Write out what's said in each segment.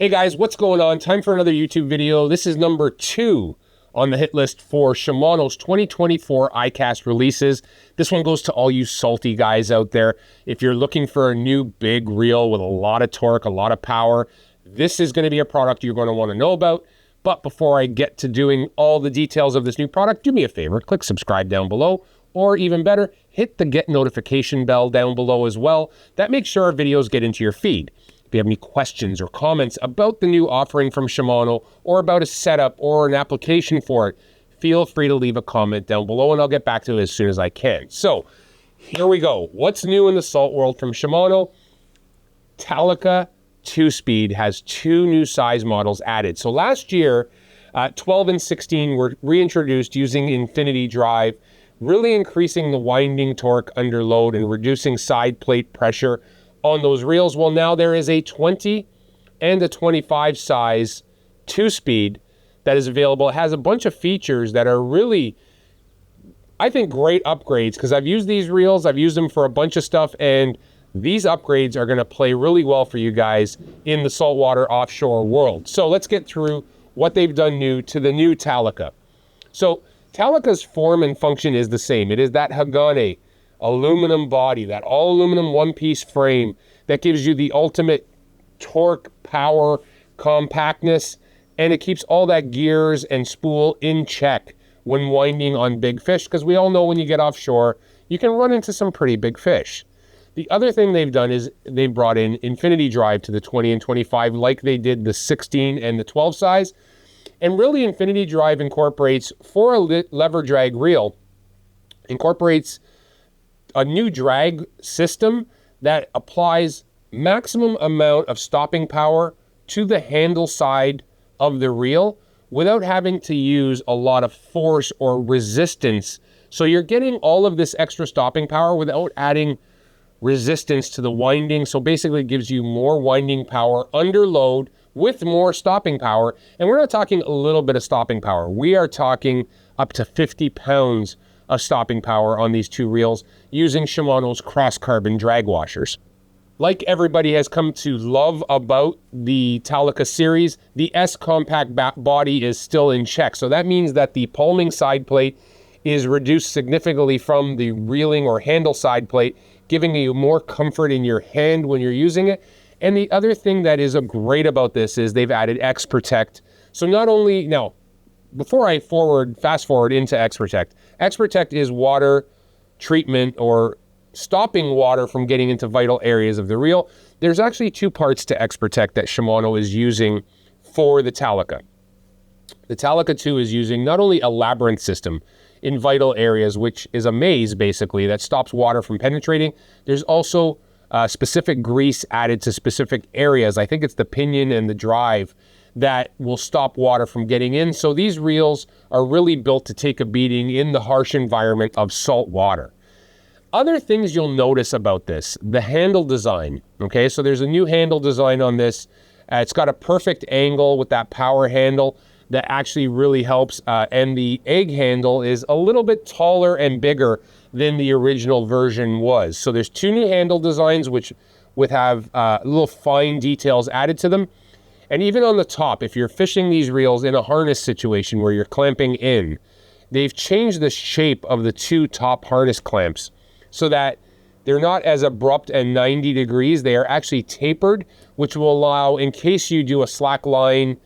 Hey guys, what's going on? Time for another YouTube video. This is number 2 on the hit list for Shimano's 2024 iCast releases. This one goes to all you salty guys out there. If you're looking for a new big reel with a lot of torque, a lot of power, this is going to be a product you're going to want to know about. But before I get to doing all the details of this new product, do me a favor, click subscribe down below, or even better, hit the get notification bell down below as well. That makes sure our videos get into your feed. If you have any questions or comments about the new offering from Shimano or about a setup or an application for it, feel free to leave a comment down below and I'll get back to it as soon as I can. So here we go. What's new in the salt world from Shimano? Talica 2-speed has 2 new size models added. So last year, 12 and 16 were reintroduced using infinity drive, really increasing the winding torque under load and reducing side plate pressure on those reels. Well, now there is a 20 and a 25 size 2-speed that is available. It has a bunch of features that are really, I think, great upgrades, because I've used these reels, I've used them for a bunch of stuff, and these upgrades are going to play really well for you guys in the saltwater offshore world. So let's get through what they've done new to the new Talica. So Talica's form and function is the same. It is that Hagane aluminum body, that all aluminum one-piece frame that gives you the ultimate torque, power, compactness, and it keeps all that gears and spool in check when winding on big fish, because we all know when you get offshore, you can run into some pretty big fish. The other thing they've done is they've brought in infinity drive to the 20 and 25 like they did the 16 and the 12 size. And really, infinity drive incorporates, for a lever drag reel, incorporates a new drag system that applies maximum amount of stopping power to the handle side of the reel without having to use a lot of force or resistance. So you're getting all of this extra stopping power without adding resistance to the winding. So basically it gives you more winding power under load with more stopping power. And we're not talking a little bit of stopping power. We are talking up to 50 pounds of stopping power on these 2 reels using Shimano's cross carbon drag washers. Like everybody has come to love about the Talica series, the S compact body is still in check. So that means that the palming side plate is reduced significantly from the reeling or handle side plate, giving you more comfort in your hand when you're using it. And the other thing that is great about this is they've added XProtect. So not only, now, before I fast forward into XProtect, XProtect is water treatment or stopping water from getting into vital areas of the reel. There's actually 2 parts to XProtect that Shimano is using for the Talica. The Talica II is using not only a labyrinth system in vital areas, which is a maze basically that stops water from penetrating. There's also specific grease added to specific areas. I think it's the pinion and the drive that will stop water from getting in. So these reels are really built to take a beating in the harsh environment of salt water. Other things you'll notice about this, the handle design. Okay, so there's a new handle design on this. It's got a perfect angle with that power handle that actually really helps. And the egg handle is a little bit taller and bigger than the original version was. So there's 2 new handle designs which would have little fine details added to them. And even on the top, if you're fishing these reels in a harness situation where you're clamping in, they've changed the shape of the 2 top harness clamps so that they're not as abrupt and 90 degrees. They are actually tapered, which will allow, in case you do a slack line,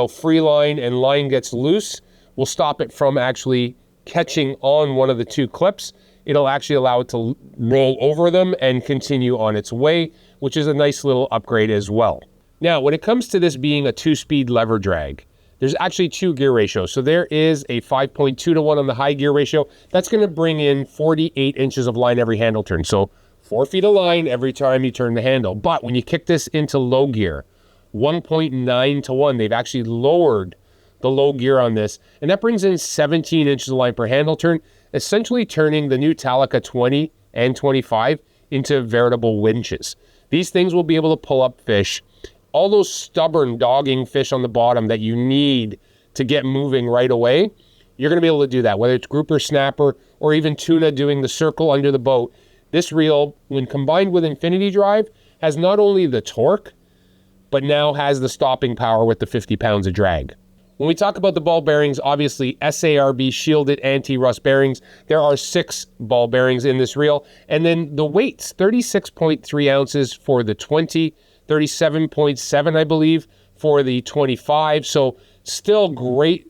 free line and line gets loose, will stop it from actually catching on one of the 2 clips. It'll actually allow it to roll over them and continue on its way, which is a nice little upgrade as well. Now, when it comes to this being a 2-speed lever drag, there's actually 2 gear ratios. So there is a 5.2 to 1 on the high gear ratio. That's going to bring in 48 inches of line every handle turn. So 4 feet of line every time you turn the handle. But when you kick this into low gear, 1.9 to 1, they've actually lowered the low gear on this. And that brings in 17 inches of line per handle turn, essentially turning the new Talica 20 and 25 into veritable winches. These things will be able to pull up fish, all those stubborn dogging fish on the bottom that you need to get moving right away. You're going to be able to do that, whether it's grouper, snapper, or even tuna doing the circle under the boat. This reel, when combined with infinity drive, has not only the torque, but now has the stopping power with the 50 pounds of drag. When we talk about the ball bearings, obviously SARB shielded anti-rust bearings. There are 6 ball bearings in this reel. And then the weights, 36.3 ounces for the 20, 37.7, I believe, for the 25. So still great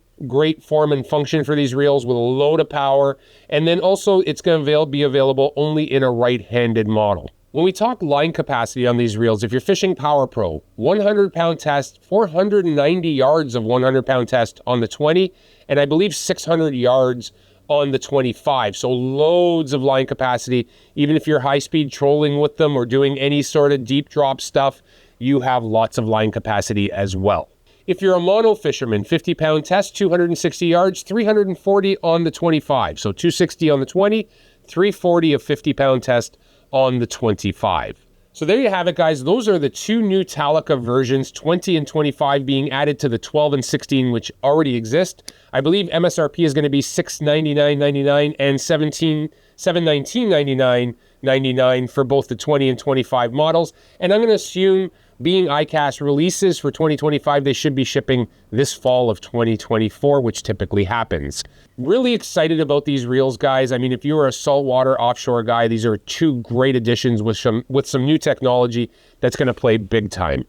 form and function for these reels with a load of power. And then also it's going to be available only in a right-handed model. When we talk line capacity on these reels, if you're fishing Power Pro, 100-pound test, 490 yards of 100-pound test on the 20, and I believe 600 yards on the 25. So loads of line capacity. Even if you're high-speed trolling with them or doing any sort of deep drop stuff, you have lots of line capacity as well. If you're a mono fisherman, 50-pound test, 260 yards, 340 on the 25. So 260 on the 20, 340 of 50-pound test on the 25. So there you have it, guys. Those are the 2 new Talica versions, 20 and 25, being added to the 12 and 16, which already exist. I believe MSRP is going to be $699.99 and $719.99 for both the 20 and 25 models. And I'm going to assume, being ICAST releases for 2025, they should be shipping this fall of 2024, which typically happens. Really excited about these reels, guys. I mean, if you're a saltwater offshore guy, these are 2 great additions with some new technology that's going to play big time.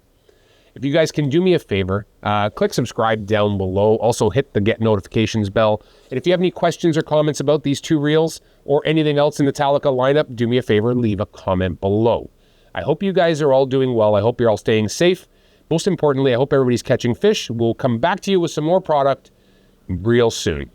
If you guys can do me a favor, click subscribe down below. Also hit the get notifications bell. And if you have any questions or comments about these 2 reels or anything else in the Talica lineup, do me a favor, leave a comment below. I hope you guys are all doing well. I hope you're all staying safe. Most importantly, I hope everybody's catching fish. We'll come back to you with some more product real soon.